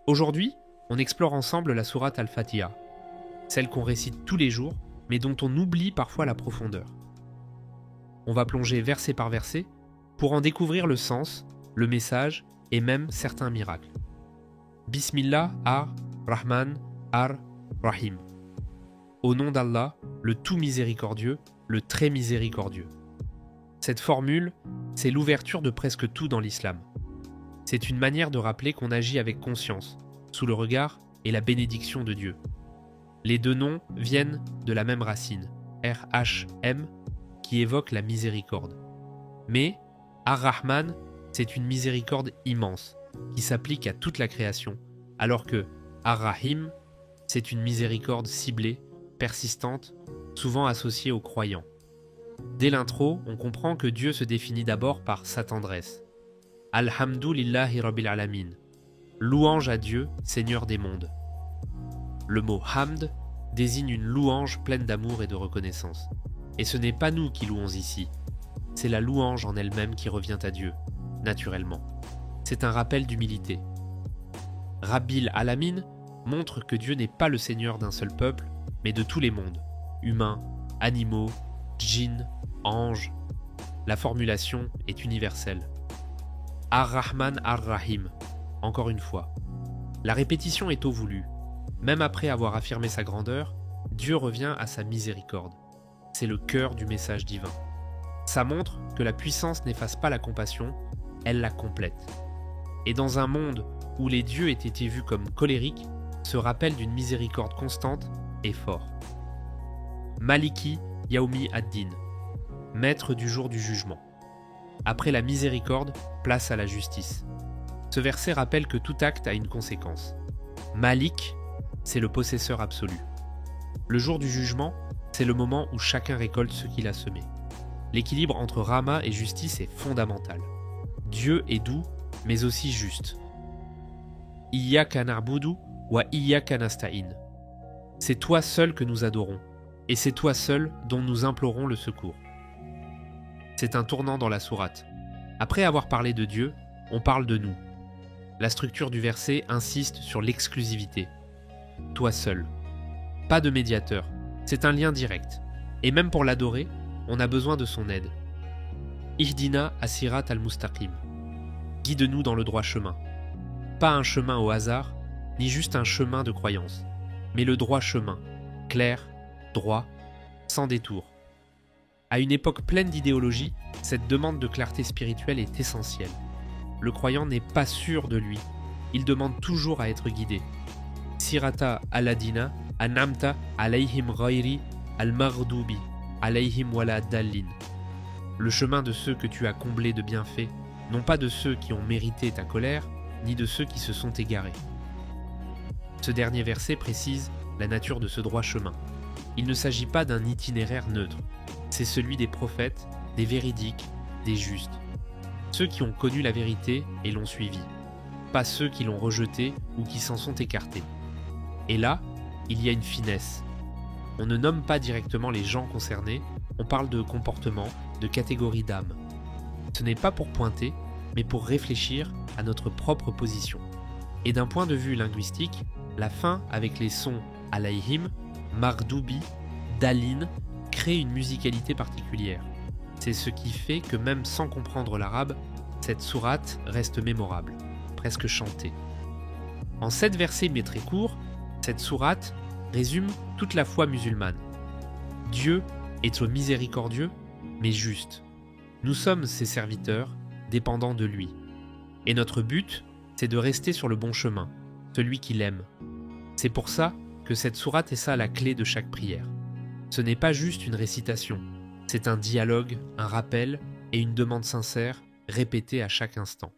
Aujourd'hui, on explore ensemble la sourate Al-Fatiha, celle qu'on récite tous les jours, mais dont on oublie parfois la profondeur. On va plonger verset par verset pour en découvrir le sens, le message et même certains miracles. Bismillah ar-Rahman ar-Rahim. Au nom d'Allah, le tout miséricordieux, le très miséricordieux. Cette formule, c'est l'ouverture de presque tout dans l'islam. C'est une manière de rappeler qu'on agit avec conscience, sous le regard et la bénédiction de Dieu. Les deux noms viennent de la même racine, R-H-M, qui évoque la miséricorde. Mais Ar-Rahman, c'est une miséricorde immense, qui s'applique à toute la création, alors que Ar-Rahim, c'est une miséricorde ciblée, persistante, souvent associée aux croyants. Dès l'intro, on comprend que Dieu se définit d'abord par sa tendresse. Alhamdulillahi Rabbil Alamin. Louange à Dieu, Seigneur des mondes. Le mot hamd désigne une louange pleine d'amour et de reconnaissance. Et ce n'est pas nous qui louons ici, c'est la louange en elle-même qui revient à Dieu, naturellement. C'est un rappel d'humilité. Rabbil Alamin montre que Dieu n'est pas le Seigneur d'un seul peuple, mais de tous les mondes, humains, animaux, djinns, anges. La formulation est universelle. Ar-Rahman Ar-Rahim, encore une fois. La répétition est au voulu. Même après avoir affirmé sa grandeur, Dieu revient à sa miséricorde. C'est le cœur du message divin. Ça montre que la puissance n'efface pas la compassion, elle la complète. Et dans un monde où les dieux étaient vus comme colériques, ce rappel d'une miséricorde constante est fort. Maliki Yaoumi ad-Din, maître du jour du jugement. Après la miséricorde, place à la justice. Ce verset rappelle que tout acte a une conséquence. Malik, c'est le possesseur absolu. Le jour du jugement, c'est le moment où chacun récolte ce qu'il a semé. L'équilibre entre Rahma et justice est fondamental. Dieu est doux, mais aussi juste. Iyyaka na'budu wa iyyaka nasta'in. C'est toi seul que nous adorons, et c'est toi seul dont nous implorons le secours. C'est un tournant dans la sourate. Après avoir parlé de Dieu, on parle de nous. La structure du verset insiste sur l'exclusivité. Toi seul. Pas de médiateur. C'est un lien direct. Et même pour l'adorer, on a besoin de son aide. Ihdina asirat al-mustaqim. Guide-nous dans le droit chemin. Pas un chemin au hasard, ni juste un chemin de croyance, mais le droit chemin, clair, droit, sans détour. À une époque pleine d'idéologie, cette demande de clarté spirituelle est essentielle. Le croyant n'est pas sûr de lui, il demande toujours à être guidé. Sirata al-Adina, anamta alayhim ghairi al-maghdubi, alayhim wala dallin. Le chemin de ceux que tu as comblés de bienfaits, non pas de ceux qui ont mérité ta colère, ni de ceux qui se sont égarés. Ce dernier verset précise la nature de ce droit chemin. Il ne s'agit pas d'un itinéraire neutre, c'est celui des prophètes, des véridiques, des justes. Ceux qui ont connu la vérité et l'ont suivie, pas ceux qui l'ont rejetée ou qui s'en sont écartés. Et là, il y a une finesse. On ne nomme pas directement les gens concernés, on parle de comportement, de catégorie d'âme. Ce n'est pas pour pointer, mais pour réfléchir à notre propre position. Et d'un point de vue linguistique, la fin avec les sons alayhim, mardoubi, dalin crée une musicalité particulière. C'est ce qui fait que même sans comprendre l'arabe, cette sourate reste mémorable, presque chantée. En 7 versets mais très courts, cette sourate résume toute la foi musulmane. Dieu est miséricordieux, mais juste. Nous sommes ses serviteurs, dépendants de lui. Et notre but, c'est de rester sur le bon chemin, celui qu'il aime. C'est pour ça que cette sourate est ça la clé de chaque prière. Ce n'est pas juste une récitation, c'est un dialogue, un rappel et une demande sincère, répétée à chaque instant.